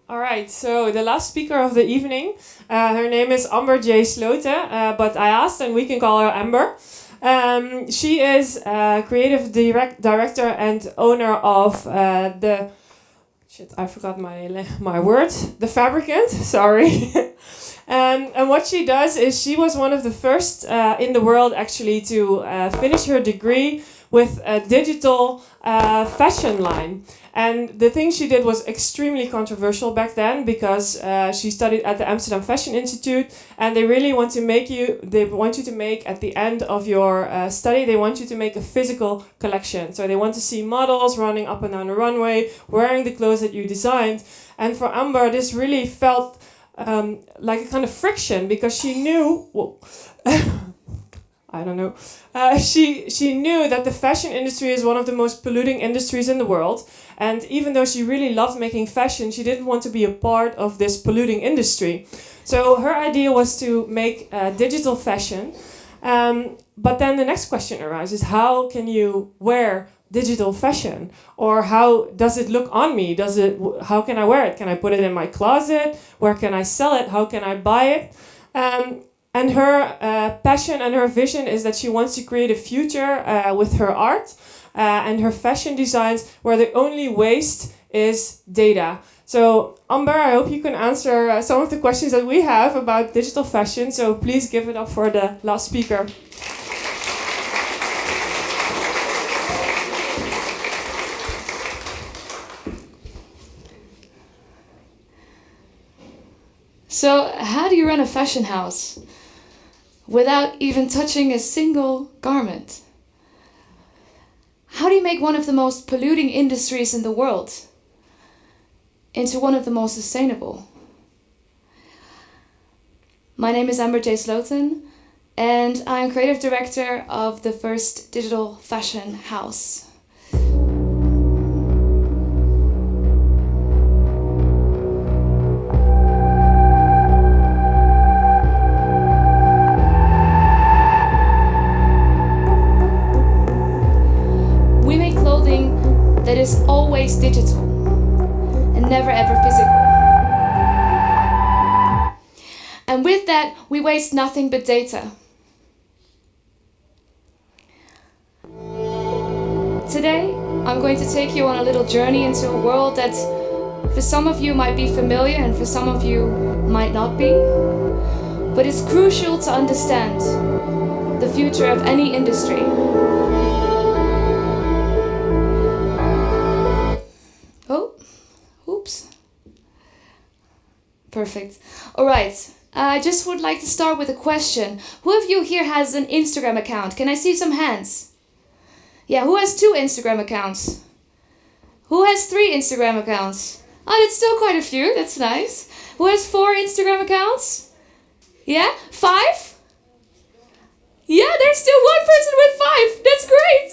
All right, so the last speaker of the evening, her name is Amber J. Slooten, but I asked and we can call her Amber. She is creative director and owner of the... Shit, I forgot my word. The Fabricant, sorry. And what she does is she was one of the first in the world actually to finish her degree with a digital fashion line. And the thing she did was extremely controversial back then because she studied at the Amsterdam Fashion Institute, and they really want you to make at the end of your study, they want you to make a physical collection. So they want to see models running up and down the runway, wearing the clothes that you designed. And for Amber, this really felt like a kind of friction because she knew, well, I don't know. She knew that the fashion industry is one of the most polluting industries in the world. And even though she really loved making fashion, she didn't want to be a part of this polluting industry. So her idea was to make digital fashion. But then the next question arises, how can you wear digital fashion? Or how does it look on me? How can I wear it? Can I put it in my closet? Where can I sell it? How can I buy it? And her passion and her vision is that she wants to create a future with her art and her fashion designs where the only waste is data. So, Amber, I hope you can answer some of the questions that we have about digital fashion. So please give it up for the last speaker. So, how do you run a fashion house without even touching a single garment? How do you make one of the most polluting industries in the world into one of the most sustainable? My name is Amber J. Slooten, and I'm creative director of the first digital fashion house. That is always digital and never ever physical. And with that, we waste nothing but data. Today, I'm going to take you on a little journey into a world that for some of you might be familiar and for some of you might not be. But it's crucial to understand the future of any industry. Oops. Perfect. All right. I just would like to start with a question. Who of you here has an Instagram account? Can I see some hands? Yeah, who has 2 Instagram accounts? Who has 3 Instagram accounts? Oh, that's still quite a few. That's nice. Who has 4 Instagram accounts? Yeah? 5? Yeah, there's still one person with 5. That's great.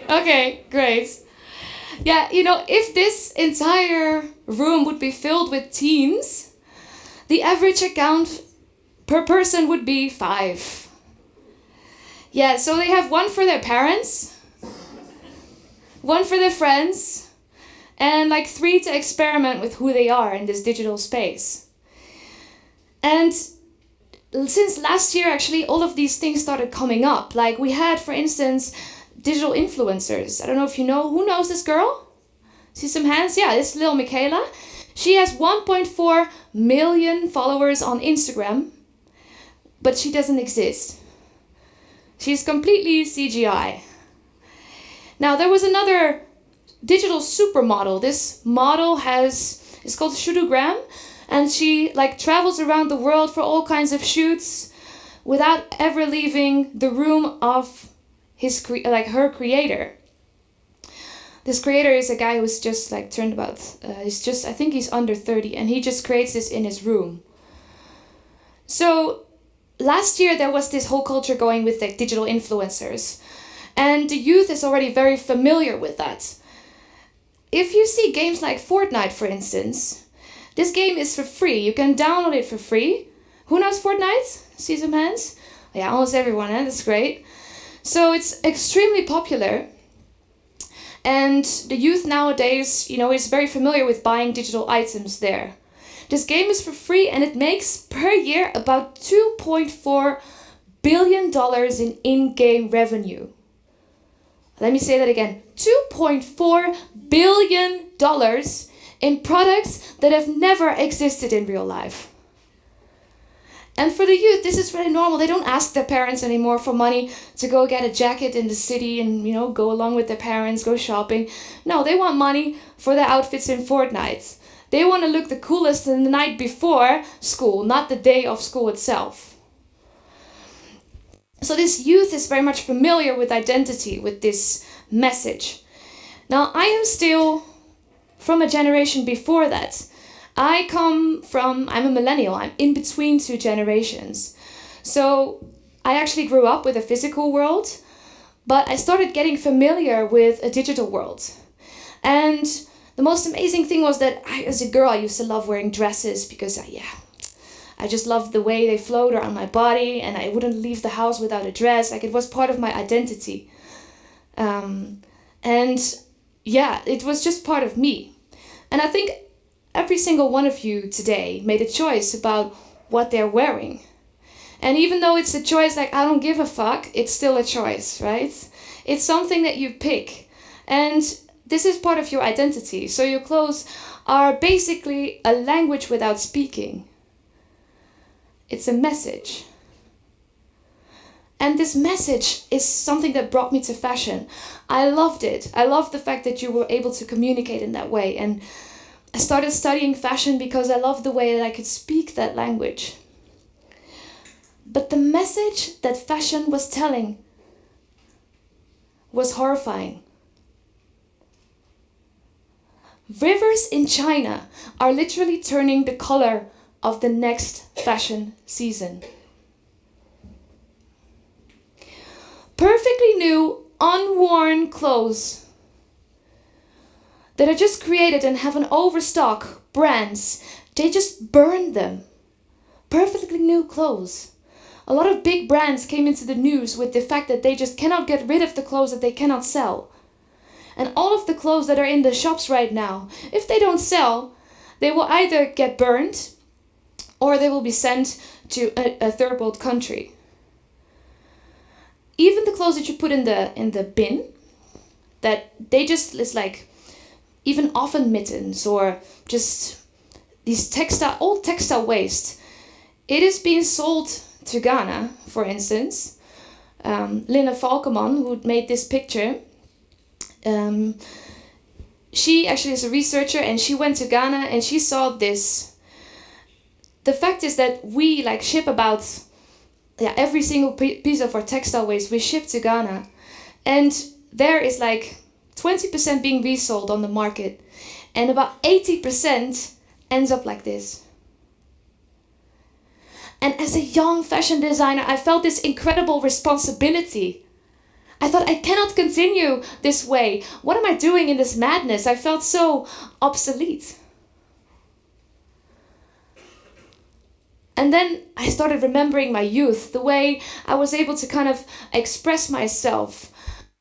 Okay, great. Yeah, you know, if this entire room would be filled with teens, the average account per person would be 5. Yeah, so they have one for their parents, one for their friends, and like 3 to experiment with who they are in this digital space. And since last year, actually, all of these things started coming up. Like we had, for instance, digital influencers. I don't know if you know. Who knows this girl? See some hands? Yeah, this is little Michaela. She has 1.4 million followers on Instagram, but she doesn't exist. She's completely CGI. Now, there was another digital supermodel. This model is called Shudugram, and she like travels around the world for all kinds of shoots without ever leaving the room of her creator. This creator is a guy who's just like turned about, I think he's under 30, and he just creates this in his room. So last year there was this whole culture going with like digital influencers, and the youth is already very familiar with that. If you see games like Fortnite, for instance, this game is for free. You can download it for free. Who knows Fortnite? See some hands? Yeah, almost everyone, that's great. So it's extremely popular. And the youth nowadays, is very familiar with buying digital items there. This game is for free and it makes per year about $2.4 billion in in-game revenue. Let me say that again. $2.4 billion in products that have never existed in real life. And for the youth, this is really normal. They don't ask their parents anymore for money to go get a jacket in the city and, go along with their parents, go shopping. No, they want money for their outfits in Fortnite. They want to look the coolest in the night before school, not the day of school itself. So this youth is very much familiar with identity, with this message. Now, I am still from a generation before that. I'm a millennial. I'm in between two generations. So I actually grew up with a physical world, but I started getting familiar with a digital world. And the most amazing thing was that as a girl, I used to love wearing dresses because, I just loved the way they flowed around my body, and I wouldn't leave the house without a dress. Like, it was part of my identity. It was just part of me. And I think every single one of you today made a choice about what they're wearing. And even though it's a choice like, I don't give a fuck, it's still a choice, right? It's something that you pick. And this is part of your identity. So your clothes are basically a language without speaking. It's a message. And this message is something that brought me to fashion. I loved it. I loved the fact that you were able to communicate in that way. And I started studying fashion because I loved the way that I could speak that language. But the message that fashion was telling was horrifying. Rivers in China are literally turning the color of the next fashion season. Perfectly new, unworn clothes that are just created and have an overstock brands, they just burn them. Perfectly new clothes. A lot of big brands came into the news with the fact that they just cannot get rid of the clothes that they cannot sell. And all of the clothes that are in the shops right now, if they don't sell, they will either get burned or they will be sent to a third world country. Even the clothes that you put in the bin, that they just, it's like, even oven mittens or just these old textile waste. It is being sold to Ghana, for instance. Linda Falkeman, who made this picture, she actually is a researcher and she went to Ghana and she saw this. The fact is that we ship about every single piece of our textile waste we ship to Ghana, and there is 20% being resold on the market, and about 80% ends up like this. And as a young fashion designer, I felt this incredible responsibility. I thought, I cannot continue this way. What am I doing in this madness? I felt so obsolete. And then I started remembering my youth, the way I was able to kind of express myself.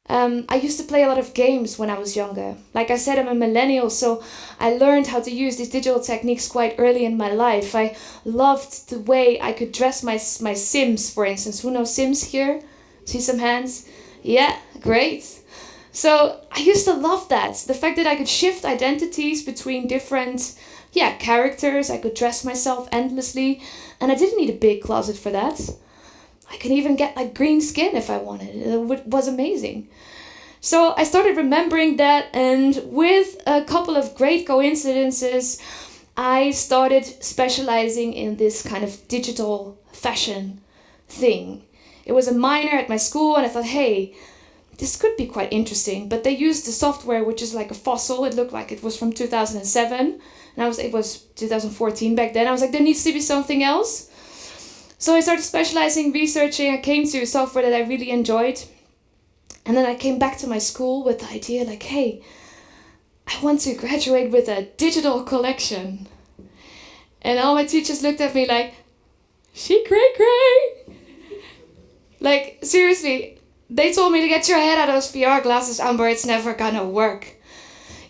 I used to play a lot of games when I was younger. Like I said, I'm a millennial, so I learned how to use these digital techniques quite early in my life. I loved the way I could dress my Sims, for instance. Who knows Sims here? See some hands? Yeah, great. So I used to love that. The fact that I could shift identities between different characters. I could dress myself endlessly, and I didn't need a big closet for that. I can even get green skin if I wanted. It was amazing. So I started remembering that, and with a couple of great coincidences, I started specializing in this kind of digital fashion thing. It was a minor at my school, and I thought, hey, this could be quite interesting. But they used the software, which is like a fossil. It looked like it was from 2007. And it was 2014 back then. I was like, there needs to be something else. So I started specializing, researching. I came to software that I really enjoyed. And then I came back to my school with the idea hey, I want to graduate with a digital collection. And all my teachers looked at me like, she cray. Seriously, They told me to get your head out of those VR glasses, Amber, it's never gonna work.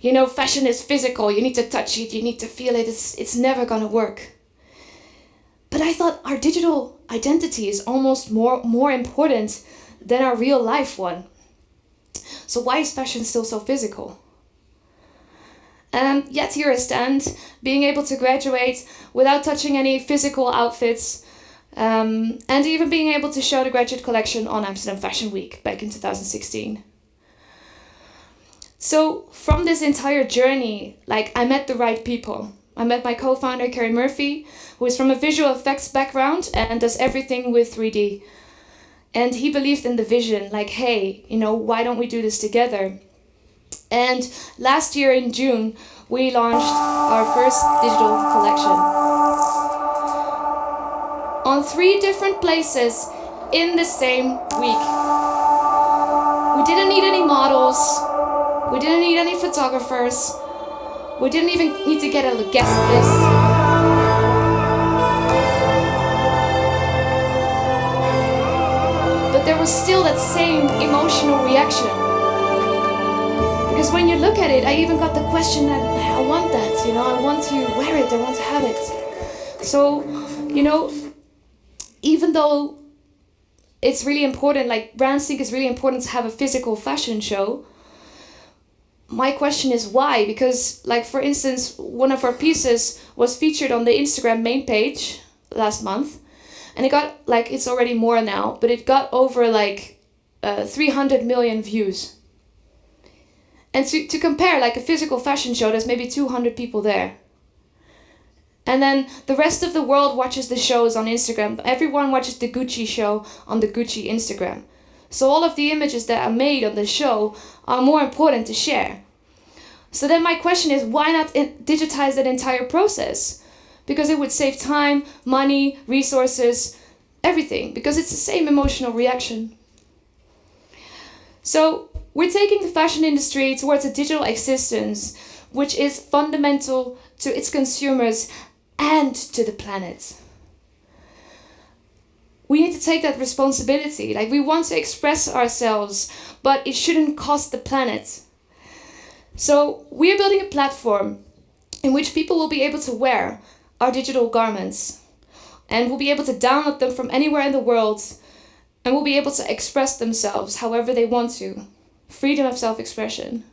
You know, fashion is physical, you need to touch it, you need to feel it, it's never gonna work. But I thought our digital identity is almost more important than our real life one. So why is fashion still so physical? And yet here I stand, being able to graduate without touching any physical outfits, and even being able to show the graduate collection on Amsterdam Fashion Week back in 2016. So from this entire journey, like, I met the right people. I met my co-founder, Carrie Murphy, who is from a visual effects background and does everything with 3D. And he believed in the vision, like, hey, you know, why don't we do this together? And last year in June, we launched our first digital collection. On 3 different places in the same week. We didn't need any models. We didn't need any photographers. We didn't even need to get a guest list. But there was still that same emotional reaction. Because when you look at it, I even got the question that I want that, you know, I want to wear it, I want to have it. So, you know, even though it's really important, like brands think it's really important to have a physical fashion show, my question is why? Because, like, for instance, one of our pieces was featured on the Instagram main page last month, and it got, like, it's already more now, but it got over like 300 million views. And to compare, like, a physical fashion show, there's maybe 200 people there. And then the rest of the world watches the shows on Instagram. Everyone watches the Gucci show on the Gucci Instagram. So all of the images that are made on the show are more important to share. So then my question is, why not digitize that entire process? Because it would save time, money, resources, everything. Because it's the same emotional reaction. So we're taking the fashion industry towards a digital existence, which is fundamental to its consumers and to the planet. We need to take that responsibility. Like, we want to express ourselves, but it shouldn't cost the planet. So we are building a platform in which people will be able to wear our digital garments, and will be able to download them from anywhere in the world, and will be able to express themselves however they want to. Freedom of self-expression.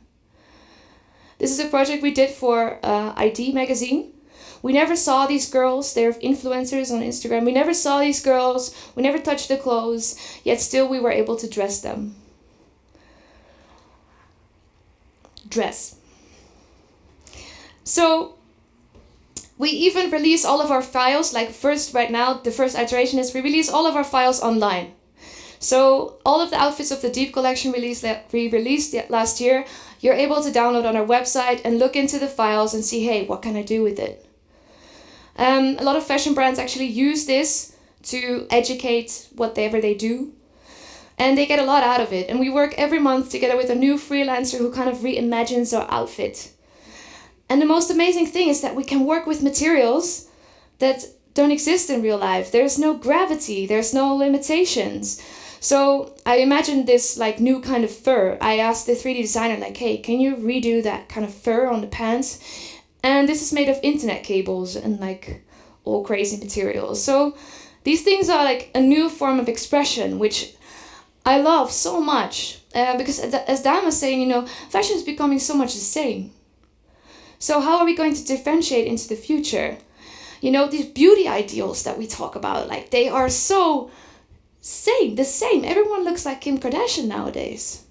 This is a project we did for ID magazine. We never saw these girls. They're influencers on Instagram. We never saw these girls. We never touched the clothes. Yet still we were able to dress them. Dress. So we even release all of our files. Like, first, right now, the first iteration is we release all of our files online. So all of the outfits of the Deep collection that we released last year, you're able to download on our website and look into the files and see, hey, what can I do with it? A lot of fashion brands actually use this to educate whatever they do. And they get a lot out of it. And we work every month together with a new freelancer who kind of reimagines our outfit. And the most amazing thing is that we can work with materials that don't exist in real life. There's no gravity, there's no limitations. So I imagined this, like, new kind of fur. I asked the 3D designer, like, hey, can you redo that kind of fur on the pants? And this is made of internet cables and, like, all crazy materials. So these things are like a new form of expression, which I love so much. Because as Dan was saying, you know, fashion is becoming so much the same. So how are we going to differentiate into the future? You know, these beauty ideals that we talk about, like, they are so the same. Everyone looks like Kim Kardashian nowadays.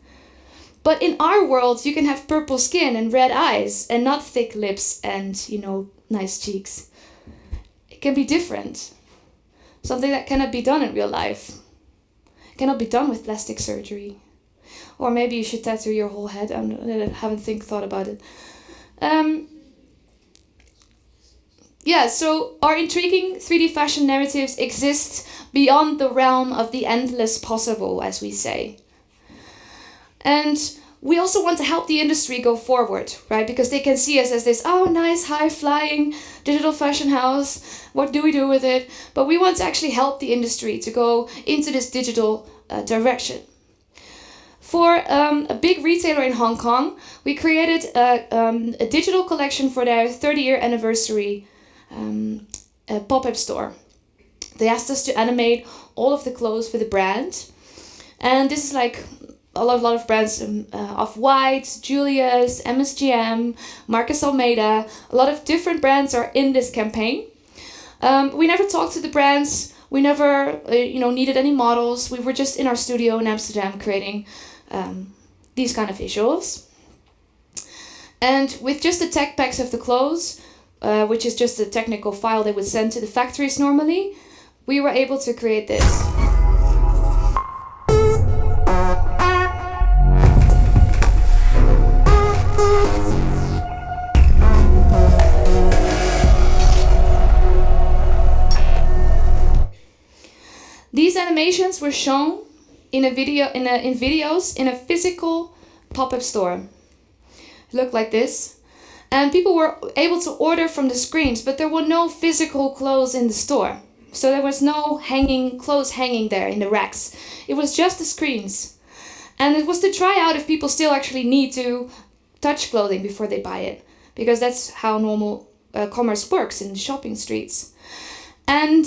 But in our world, you can have purple skin and red eyes and not thick lips and, you know, nice cheeks. It can be different. Something that cannot be done in real life. It cannot be done with plastic surgery. Or maybe you should tattoo your whole head. I haven't thought about it. Yeah, so our intriguing 3D fashion narratives exist beyond the realm of the endless possible, as we say. And we also want to help the industry go forward, right? Because they can see us as this, oh, nice, high-flying digital fashion house. What do we do with it? But we want to actually help the industry to go into this digital direction. For a big retailer in Hong Kong, we created a digital collection for their 30-year anniversary pop-up store. They asked us to animate all of the clothes for the brand. And this is like a lot of brands, Off-White, Julius, MSGM, Marcus Almeida. A lot of different brands are in this campaign. We never talked to the brands. We never needed any models. We were just in our studio in Amsterdam creating these kind of visuals. And with just the tech packs of the clothes, which is just a technical file they would send to the factories normally, we were able to create this. These animations were shown in videos in a physical pop-up store. It looked like this. And people were able to order from the screens, but there were no physical clothes in the store. So there was no clothes hanging there in the racks. It was just the screens. And it was to try out if people still actually need to touch clothing before they buy it. Because that's how normal commerce works in the shopping streets. And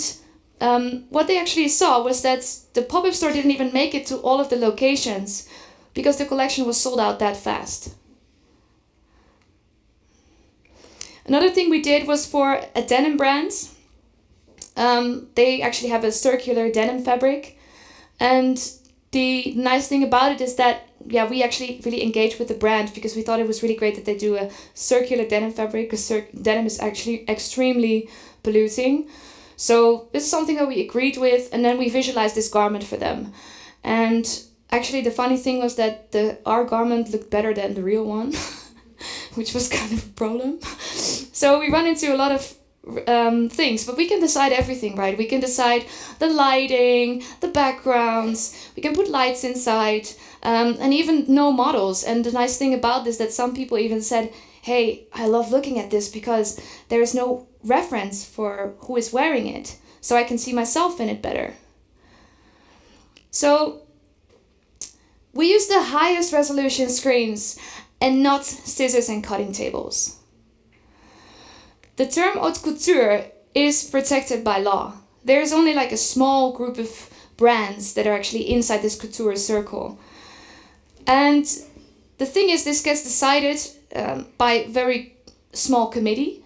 what they actually saw was that the pop-up store didn't even make it to all of the locations because the collection was sold out that fast. Another thing we did was for a denim brand. They actually have a circular denim fabric. And the nice thing about it is that, we actually really engaged with the brand because we thought it was really great that they do a circular denim fabric because denim is actually extremely polluting. So this is something that we agreed with, and then we visualized this garment for them. And actually the funny thing was that our garment looked better than the real one, which was kind of a problem. So we run into a lot of things, but we can decide everything, right? We can decide the lighting, the backgrounds, we can put lights inside, and even no models. And the nice thing about this is that some people even said, hey, I love looking at this because there is no reference for who is wearing it, so I can see myself in it better. So we use the highest resolution screens and not scissors and cutting tables. The term haute couture is protected by law. There's only like a small group of brands that are actually inside this couture circle. And the thing is, this gets decided by a very small committee.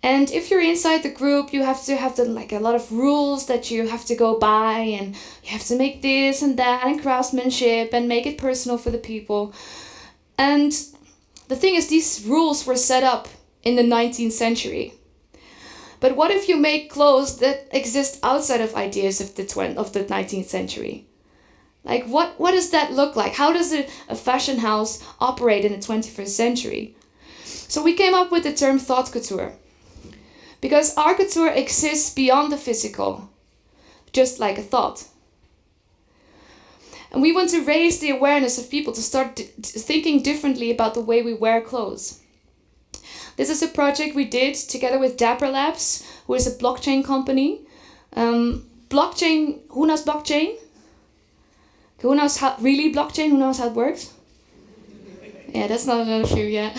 And if you're inside the group, you have to have a lot of rules that you have to go by, and you have to make this and that and craftsmanship and make it personal for the people. And the thing is, these rules were set up in the 19th century. But what if you make clothes that exist outside of ideas of the 19th century? Like, what does that look like? How does a fashion house operate in the 21st century? So we came up with the term thought couture. Because our couture exists beyond the physical, just like a thought. And we want to raise the awareness of people to start thinking differently about the way we wear clothes. This is a project we did together with Dapper Labs, who is a blockchain company. Blockchain, who knows blockchain? Who knows blockchain? Who knows how it works? Yeah, that's not another few yet.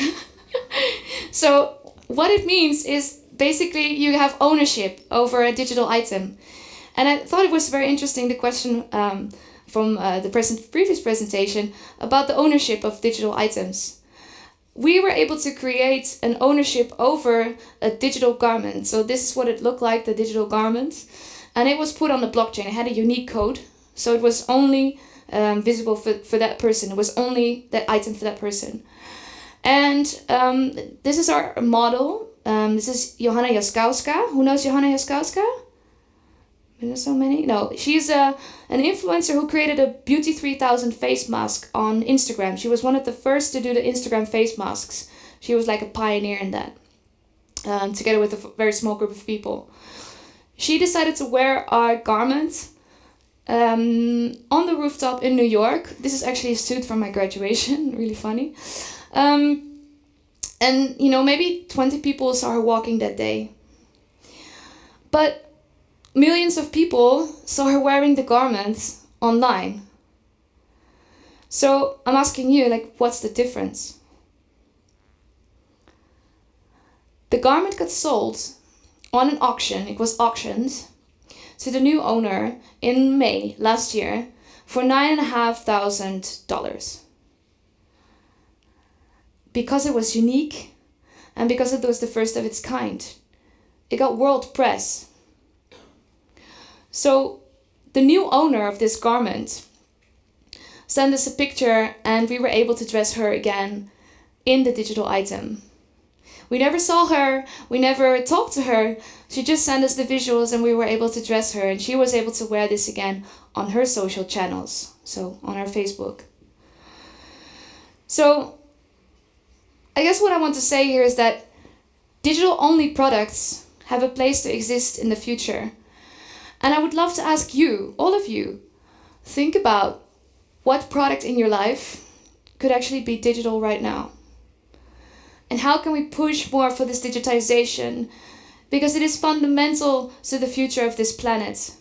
So what it means is basically you have ownership over a digital item. And I thought it was very interesting, the question from the previous presentation about the ownership of digital items. We were able to create an ownership over a digital garment. So this is what it looked like, the digital garment. And it was put on the blockchain. It had a unique code. So it was only visible for that person. It was only that item for that person. And this is our model. This is Johanna Jaskowska. Who knows Johanna Jaskowska? There's so many. No, she's an influencer who created a Beauty 3000 face mask on Instagram. She was one of the first to do the Instagram face masks. She was like a pioneer in that, together with a very small group of people. She decided to wear our garment on the rooftop in New York. This is actually a suit from my graduation. Really funny. And, maybe 20 people saw her walking that day. But millions of people saw her wearing the garment online. So I'm asking you, like, what's the difference? The garment got sold on an auction. It was auctioned to the new owner in May last year for $9,500. Because it was unique and because it was the first of its kind. It got world press. So the new owner of this garment sent us a picture and we were able to dress her again in the digital item. We never saw her, we never talked to her. She just sent us the visuals and we were able to dress her, and she was able to wear this again on her social channels, so on her Facebook. So I guess what I want to say here is that digital only products have a place to exist in the future. And I would love to ask you, all of you, think about what product in your life could actually be digital right now. And how can we push more for this digitization? Because it is fundamental to the future of this planet.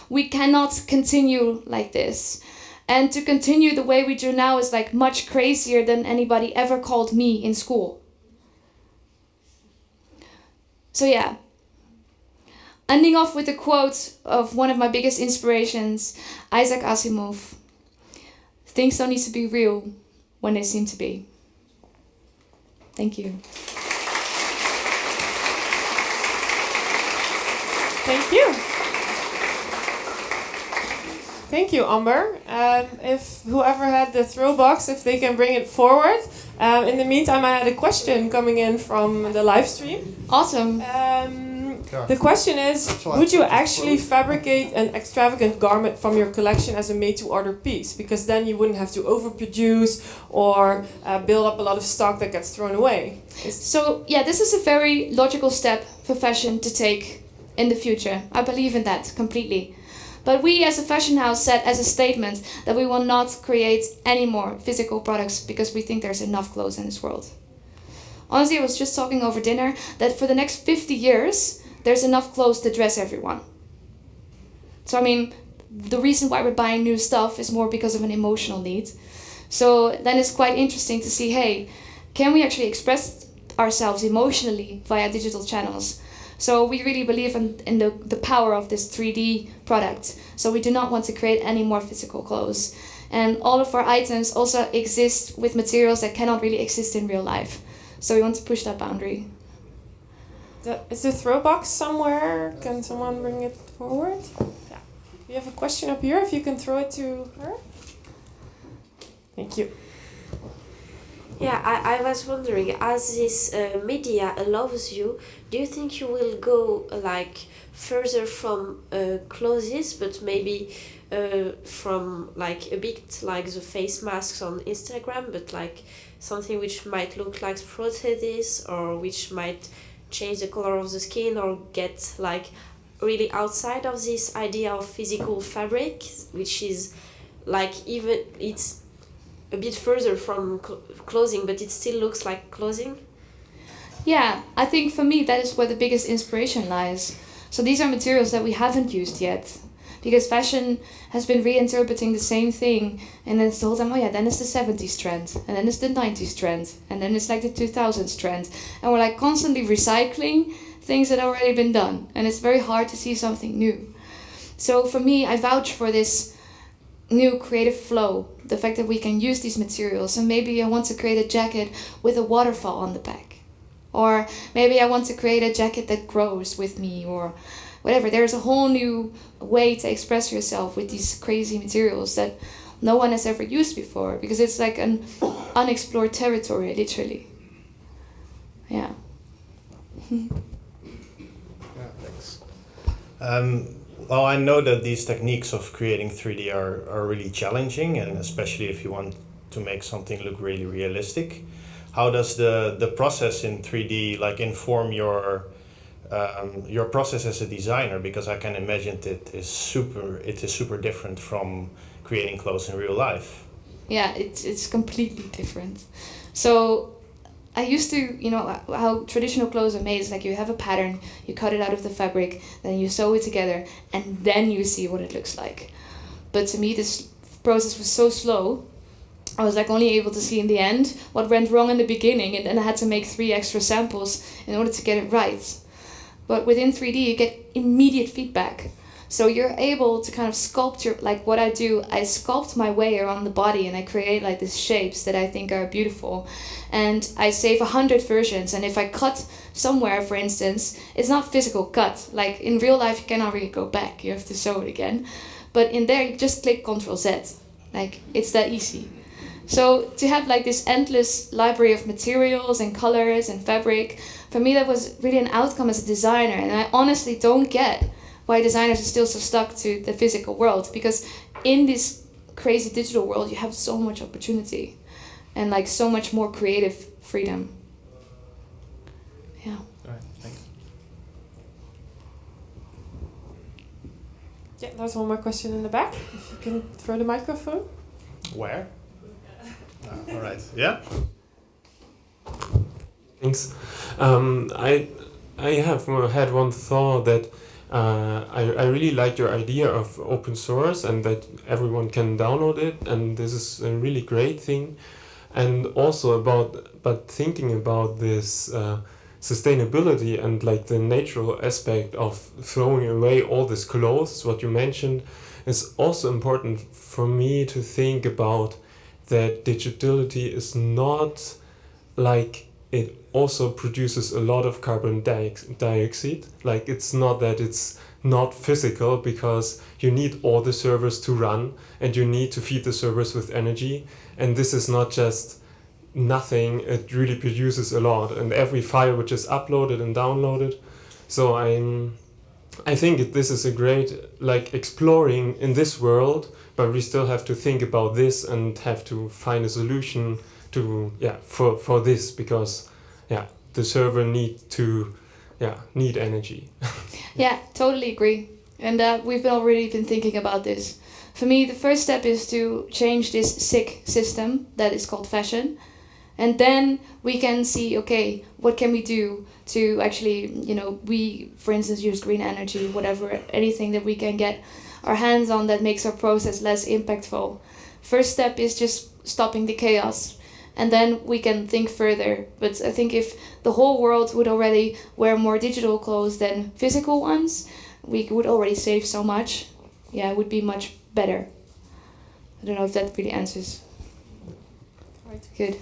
We cannot continue like this. And to continue the way we do now is like much crazier than anybody ever called me in school. So yeah, ending off with a quote of one of my biggest inspirations, Isaac Asimov. Things don't need to be real when they seem to be. Thank you. Thank you. Thank you, Amber. If whoever had the throw box, if they can bring it forward. In the meantime, I had a question coming in from the live stream. Awesome. The question is, would you actually fabricate an extravagant garment from your collection as a made-to-order piece? Because then you wouldn't have to overproduce or build up a lot of stock that gets thrown away. So yeah, this is a very logical step for fashion to take in the future. I believe in that completely. But we as a fashion house said as a statement that we will not create any more physical products because we think there's enough clothes in this world. Honestly, I was just talking over dinner that for the next 50 years, there's enough clothes to dress everyone. So I mean, the reason why we're buying new stuff is more because of an emotional need. So then it's quite interesting to see, hey, can we actually express ourselves emotionally via digital channels? So we really believe in the power of this 3D product. So we do not want to create any more physical clothes. And all of our items also exist with materials that cannot really exist in real life. So we want to push that boundary. Is the throw box somewhere? Can someone bring it forward? Yeah. We have a question up here, if you can throw it to her. Thank you. Yeah, I was wondering, as this media allows you, do you think you will go like further from clothes, but maybe from like a bit like the face masks on Instagram, but like something which might look like prosthesis or which might change the color of the skin or get like really outside of this idea of physical fabric, which is like even it's a bit further from clothing, but it still looks like clothing? Yeah, I think for me that is where the biggest inspiration lies. So these are materials that we haven't used yet, because fashion has been reinterpreting the same thing, and then it's the whole time, oh yeah, then it's the 70s trend, and then it's the 90s trend, and then it's like the 2000s trend, and we're like constantly recycling things that have already been done, and it's very hard to see something new. So for me, I vouch for this new creative flow, the fact that we can use these materials, and maybe I want to create a jacket with a waterfall on the back, or maybe I want to create a jacket that grows with me, or whatever. There's a whole new way to express yourself with these crazy materials that no one has ever used before, because it's like an unexplored territory, literally. Yeah. Yeah, thanks. Well, I know that these techniques of creating 3D are really challenging, and especially if you want to make something look really realistic. How does the process in 3D like inform your process as a designer? Because I can imagine it is super different from creating clothes in real life. Yeah, it's completely different. So I used to, you know, how traditional clothes are made is like you have a pattern, you cut it out of the fabric, then you sew it together, and then you see what it looks like. But to me, this process was so slow I was like only able to see in the end what went wrong in the beginning, and then I had to make 3 extra samples in order to get it right. But within 3D you get immediate feedback. So you're able to kind of sculpt like what I do, I sculpt my way around the body and I create like these shapes that I think are beautiful. And I save 100 versions, and if I cut somewhere, for instance, it's not physical cut. Like in real life you cannot really go back, you have to sew it again. But in there you just click Ctrl Z. Like it's that easy. So to have like this endless library of materials and colors and fabric, for me that was really an outcome as a designer. And I honestly don't get why designers are still so stuck to the physical world, because in this crazy digital world you have so much opportunity and like so much more creative freedom. Yeah. All right, thanks. Yeah, there's one more question in the back. If you can throw the microphone. Where? All right. Yeah. Thanks. I have had one thought that I really like your idea of open source and that everyone can download it, and this is a really great thing. And also but thinking about this sustainability and like the natural aspect of throwing away all these clothes, what you mentioned, is also important for me to think about that digitality is not like it also produces a lot of carbon dioxide. Like it's not that it's not physical, because you need all the servers to run and you need to feed the servers with energy. And this is not just nothing, it really produces a lot. And every file which is uploaded and downloaded. So I think this is a great like exploring in this world, but we still have to think about this and have to find a solution to for this, because the server need energy. Yeah, totally agree. And we've already been thinking about this. For me, the first step is to change this sick system that is called fashion. And then we can see, okay, what can we do to actually, we, for instance, use green energy, whatever, anything that we can get our hands on that makes our process less impactful. First step is just stopping the chaos. And then we can think further. But I think if the whole world would already wear more digital clothes than physical ones, we would already save so much. Yeah, it would be much better. I don't know if that really answers. Right. Good.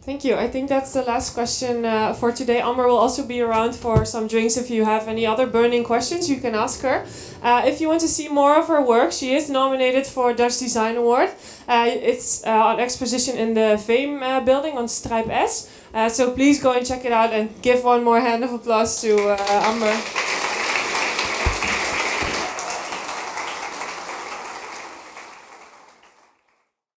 Thank you. I think that's the last question for today. Amber will also be around for some drinks. If you have any other burning questions, you can ask her. If you want to see more of her work, she is nominated for Dutch Design Award. It's on exposition in the Fame building on Strijp S. So please go and check it out and give one more hand of applause to Amber.